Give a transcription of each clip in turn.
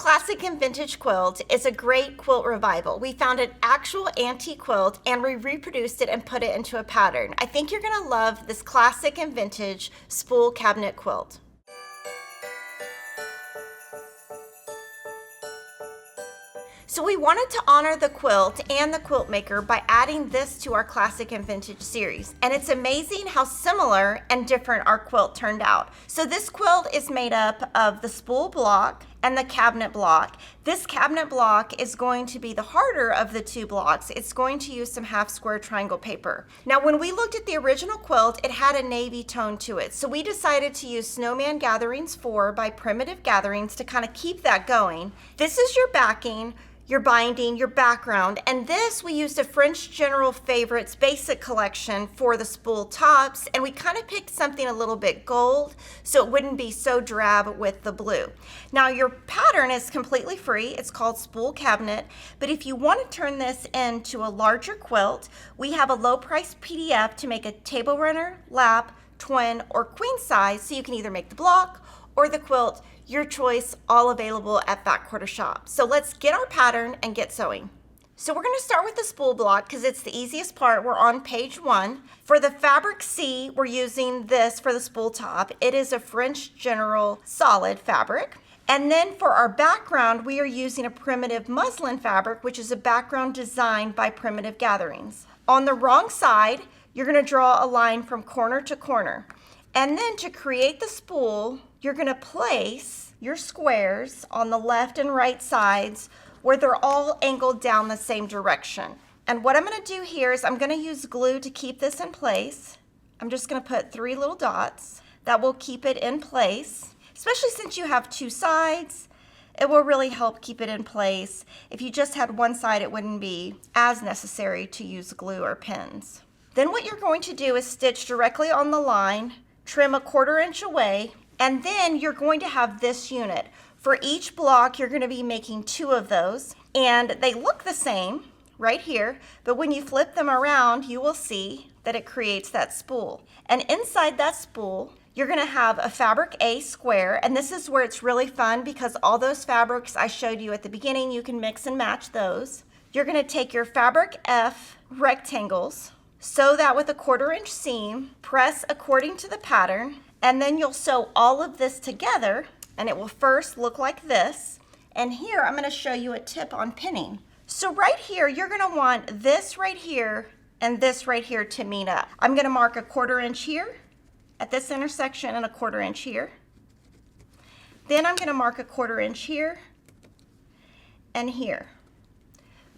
Classic and Vintage Quilt is a great quilt revival. We found an actual antique quilt and we reproduced it and put it into a pattern. I think you're going to love this classic and vintage spool cabinet quilt. So we wanted to honor the quilt and the quilt maker by adding this to our classic and vintage series. And it's amazing how similar and different our quilt turned out. So this quilt is made up of the spool block and the cabinet block. This cabinet block is going to be the harder of the two blocks. It's going to use some half square triangle paper. Now when we looked at the original quilt, it had a navy tone to it. So we decided to use Snowman Gatherings 4 by Primitive Gatherings to kind of keep that going. This is your backing, your binding, your background, and this we used a French General Favorites basic collection for the spool tops, and we kind of picked something a little bit gold so it wouldn't be so drab with the blue. Now your pattern is completely free. It's called Spool Cabinet, but if you want to turn this into a larger quilt, we have a low price PDF to make a table runner, lap, twin, or queen size, so you can either make the block or the quilt, your choice, all available at Fat Quarter Shop. So let's get our pattern and get sewing. So we're going to start with the spool block because it's the easiest part. We're on page 1. For the fabric C, we're using this for the spool top. It is a French General solid fabric. And then for our background, we are using a primitive muslin fabric, which is a background designed by Primitive Gatherings. On the wrong side, you're going to draw a line from corner to corner. And then to create the spool, you're going to place your squares on the left and right sides where they're all angled down the same direction. And what I'm going to do here is I'm going to use glue to keep this in place. I'm just going to put 3 little dots that will keep it in place, especially since you have 2 sides. It will really help keep it in place. If you just had one side, it wouldn't be as necessary to use glue or pins. Then what you're going to do is stitch directly on the line, trim a 1/4 inch away, and then you're going to have this unit. For each block, you're going to be making 2 of those, and they look the same right here, but when you flip them around, you will see that it creates that spool. And inside that spool, you're going to have a fabric A square, and this is where it's really fun because all those fabrics I showed you at the beginning, you can mix and match those. You're going to take your fabric F rectangles, sew that with a 1/4 inch seam, press according to the pattern, and then you'll sew all of this together, and it will first look like this. And here I'm going to show you a tip on pinning. So right here, you're going to want this right here and this right here to meet up. I'm going to mark a 1/4 inch here at this intersection and a 1/4 inch here. Then I'm going to mark a 1/4 inch here and here.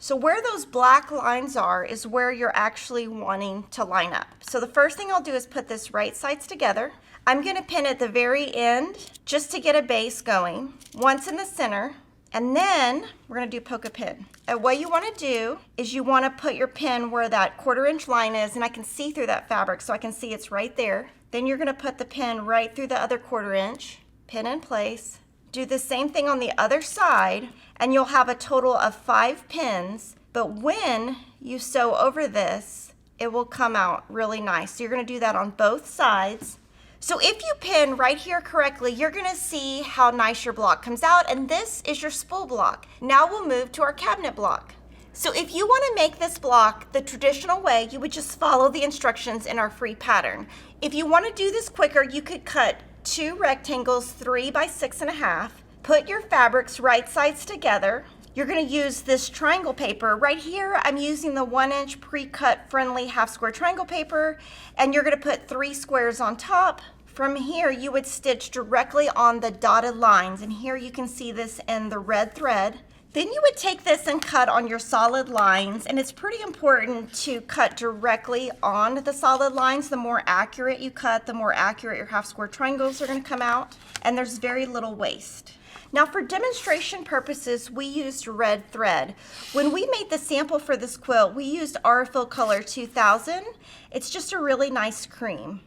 So where those black lines are is where you're actually wanting to line up. So the first thing I'll do is put this right sides together. I'm going to pin at the very end just to get a base going, once in the center, and then we're going to do poke a pin. And what you want to do is you want to put your pin where that 1/4 inch line is, and I can see through that fabric so I can see it's right there. Then you're going to put the pin right through the other 1/4 inch, pin in place. Do the same thing on the other side, and you'll have a total of 5 pins, but when you sew over this, it will come out really nice. So you're going to do that on both sides. So if you pin right here correctly, you're going to see how nice your block comes out, and this is your spool block. Now we'll move to our cabinet block. So if you want to make this block the traditional way, you would just follow the instructions in our free pattern. If you want to do this quicker, you could cut 2 rectangles 3 by 6.5, put your fabrics right sides together. You're going to use this triangle paper. Right here, I'm using the 1 inch pre-cut friendly half square triangle paper, and you're going to put 3 squares on top. From here, you would stitch directly on the dotted lines, and here you can see this in the red thread. Then you would take this and cut on your solid lines, and it's pretty important to cut directly on the solid lines. The more accurate you cut, the more accurate your half square triangles are going to come out, and there's very little waste. Now for demonstration purposes, we used red thread. When we made the sample for this quilt, we used Aurifil Color 2000. It's just a really nice cream.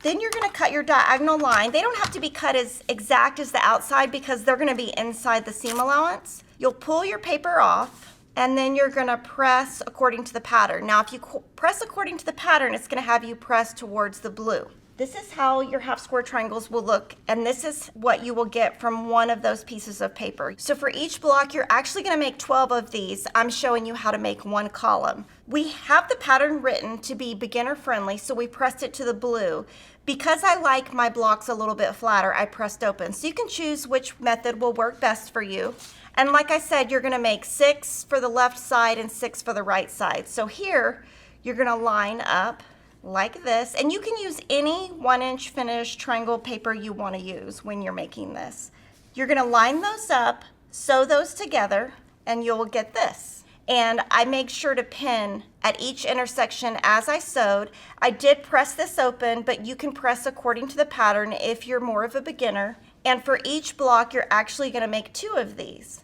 Then you're going to cut your diagonal line. They don't have to be cut as exact as the outside because they're going to be inside the seam allowance. You'll pull your paper off, and then you're going to press according to the pattern. Now if you press according to the pattern, it's going to have you press towards the blue. This is how your half square triangles will look, and this is what you will get from one of those pieces of paper. So for each block, you're actually going to make 12 of these. I'm showing you how to make one column. We have the pattern written to be beginner friendly, so we pressed it to the blue. Because I like my blocks a little bit flatter, I pressed open. So you can choose which method will work best for you. And like I said, you're going to make 6 for the left side and 6 for the right side. So here, you're going to line up like this, and you can use any 1-inch finished triangle paper you want to use when you're making this. You're going to line those up, sew those together, and you'll get this. And I make sure to pin at each intersection as I sewed. I did press this open, but you can press according to the pattern if you're more of a beginner. And for each block, you're actually going to make 2 of these.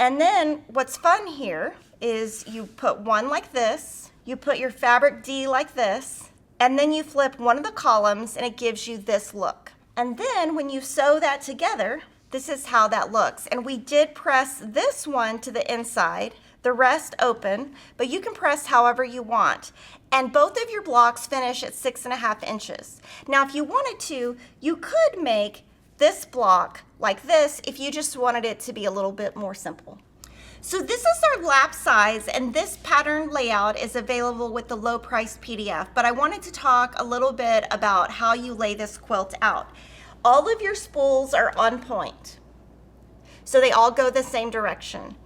And then what's fun here is you put one like this, you put your fabric D like this, and then you flip one of the columns and it gives you this look. And then when you sew that together, this is how that looks. And we did press this one to the inside, the rest open, but you can press however you want. And both of your blocks finish at 6.5 inches. Now, if you wanted to, you could make this block like this if you just wanted it to be a little bit more simple. So this is our lap size, and this pattern layout is available with the low priced PDF, but I wanted to talk a little bit about how you lay this quilt out. All of your spools are on point, so they all go the same direction.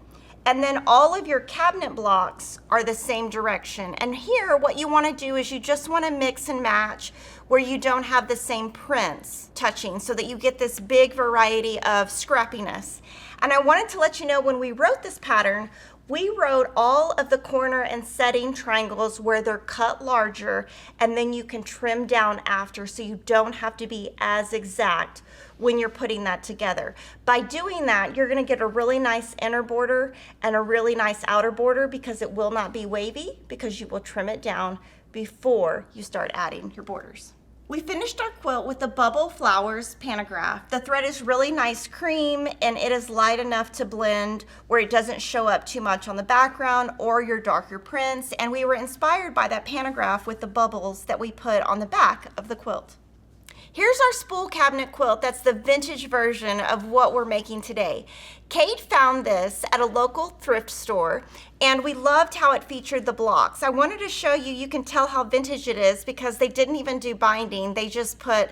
And then all of your cabinet blocks are the same direction. And here, what you want to do is you just want to mix and match where you don't have the same prints touching so that you get this big variety of scrappiness. And I wanted to let you know when we wrote this pattern, we wrote all of the corner and setting triangles where they're cut larger, and then you can trim down after so you don't have to be as exact when you're putting that together. By doing that, you're going to get a really nice inner border and a really nice outer border because it will not be wavy because you will trim it down before you start adding your borders. We finished our quilt with the Bubble Flowers pantograph. The thread is really nice cream and it is light enough to blend where it doesn't show up too much on the background or your darker prints. And we were inspired by that pantograph with the bubbles that we put on the back of the quilt. Here's our Spool Cabinet Quilt. That's the vintage version of what we're making today. Kate found this at a local thrift store, and we loved how it featured the blocks. I wanted to show you, you can tell how vintage it is because they didn't even do binding. They just put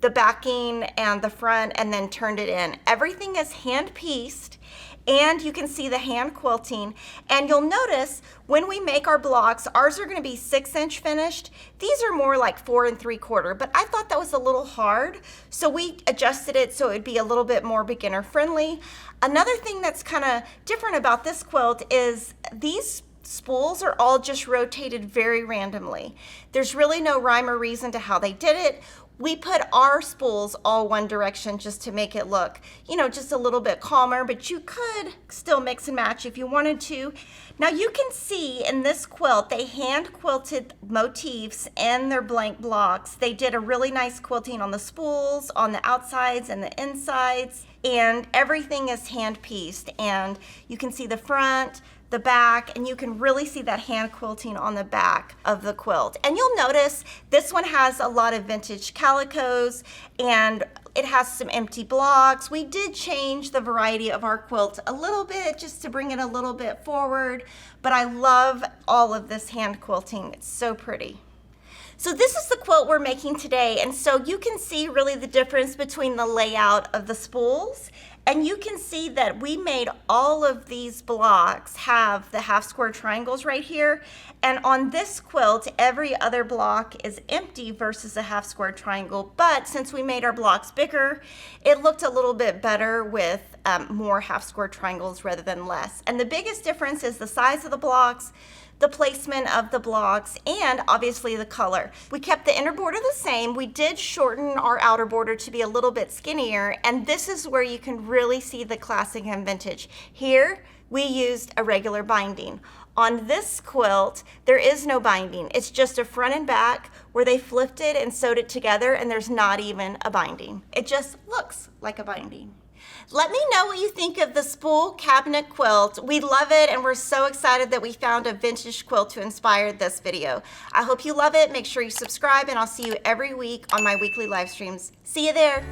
the backing and the front and then turned it in. Everything is hand-pieced, and you can see the hand quilting. And you'll notice when we make our blocks, ours are going to be 6-inch finished. These are more like 4 3/4, but I thought that was a little hard, so we adjusted it so it would be a little bit more beginner friendly. Another thing that's kind of different about this quilt is these spools are all just rotated very randomly. There's really no rhyme or reason to how they did it. We put our spools all one direction just to make it look, you know, just a little bit calmer, but you could still mix and match if you wanted to. Now you can see in this quilt, they hand quilted motifs in their blank blocks. They did a really nice quilting on the spools, on the outsides and the insides, and everything is hand pieced. And you can see the front, the back, and you can really see that hand quilting on the back of the quilt. And you'll notice this one has a lot of vintage calicos and it has some empty blocks. We did change the variety of our quilt a little bit just to bring it a little bit forward, but I love all of this hand quilting. It's so pretty. So this is the quilt we're making today, and so you can see really the difference between the layout of the spools, and you can see that we made all of these blocks have the half square triangles right here, and on this quilt every other block is empty versus a half square triangle. But since we made our blocks bigger, it looked a little bit better with more half square triangles rather than less. And the biggest difference is the size of the blocks, the placement of the blocks, and obviously the color. We kept the inner border the same. We did shorten our outer border to be a little bit skinnier, and this is where you can really see the classic and vintage. Here, we used a regular binding. On this quilt, there is no binding. It's just a front and back where they flipped it and sewed it together, and there's not even a binding. It just looks like a binding. Let me know what you think of the Spool Cabinet Quilt. We love it, and we're so excited that we found a vintage quilt to inspire this video. I hope you love it. Make sure you subscribe, and I'll see you every week on my weekly live streams. See you there.